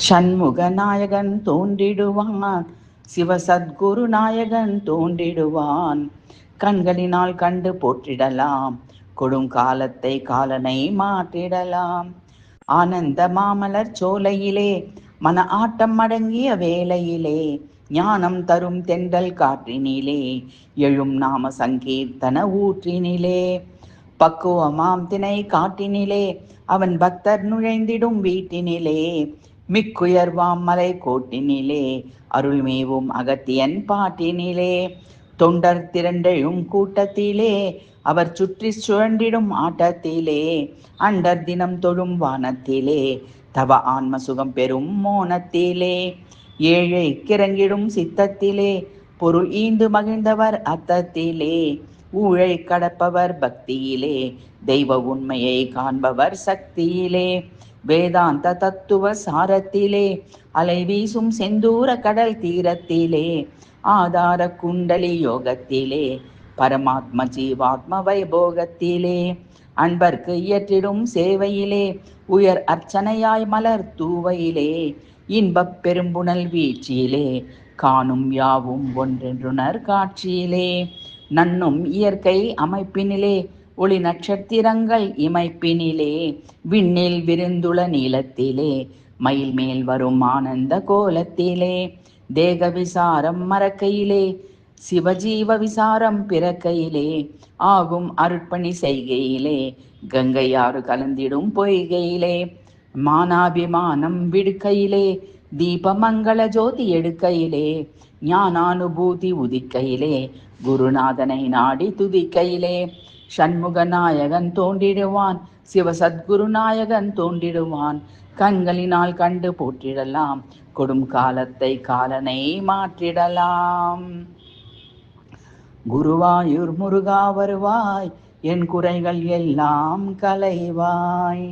சண்முக நாயகன் தோன்றிடுவான், சிவசத்குரு நாயகன் தோன்றிடுவான். கண்களினால் கண்டு போற்றிடலாம், கொடுங்காலத்தை காலனை மாற்றிடலாம். ஆனந்த மாமலர் சோலையிலே மன ஆட்டம் அடங்கிய வேளையிலே, ஞானம் தரும் தென்றல் காற்றினிலே, எழும் நாம சங்கீர்த்தன ஊற்றினிலே, பக்குவமாம் திணை காட்டினிலே, அவன் பக்தர் நுழைந்திடும் வீட்டினிலே, மிக்குயர்வாம் மலை கோட்டினிலே, அருள்மேவும் அகத்தியன் பாட்டினிலே, தொண்டர் திரண்டெழும் கூட்டத்திலே, அவர் சுற்றி சுழன்றிடும் ஆட்டத்திலே, அண்டர் தினம் தொழும் வானத்திலே, தவ ஆன்ம சுகம் பெறும் மோனத்திலே, ஏழை கிறங்கிடும் சித்தத்திலே, பொருள் ஈந்து மகிழ்ந்தவர் அத்தத்திலே, ஊழை கடப்பவர் பக்தியிலே, தெய்வ உண்மையை காண்பவர் சக்தியிலே, வேதாந்த தத்துவ சாரத்திலே, அலை வீசும் செந்தூர கடல் தீரத்திலே, ஆதார குண்டலி யோகத்திலே, பரமாத்ம ஜீவாத்ம வைபோகத்திலே, அன்பர்க்கு இயற்றிடும் சேவையிலே, உயர் அர்ச்சனையாய் மலர் தூவையிலே, இன்பப் பெரும்புணல் வீழ்ச்சியிலே, காணும் யாவும் ஒன்றென்றுணர் காட்சியிலே, நன்னும் இயற்கை அமைப்பினிலே, ஒளி நட்சத்திரங்கள் இமைப்பினிலே, விண்ணில் விருந்துள நீளத்திலே, மயில் மேல் வரும் ஆனந்த கோலத்திலே, தேக விசாரம் மறக்கையிலே, சிவஜீவ விசாரம் பிறக்கையிலே, ஆகும் அருட்பணி செய்கையிலே, கங்கையாறு கலந்திடும் பொய்கையிலே, மானாபிமானம் விடுக்கையிலே, தீபமங்கள ஜோதி எடுக்கையிலே, ஞானானுபூதி உதிக்கையிலே, குருநாதனை நாடி துதிக்கையிலே, சண்முக நாயகன் தோன்றிடுவான், சிவசத்குரு நாயகன் தோன்றிடுவான். கண்களினால் கண்டு போற்றிடலாம், கொடும் காலத்தை காலனை மாற்றிடலாம். குருவாயூர் முருகா வருவாய், என் குறைகள் எல்லாம் களைவாய்.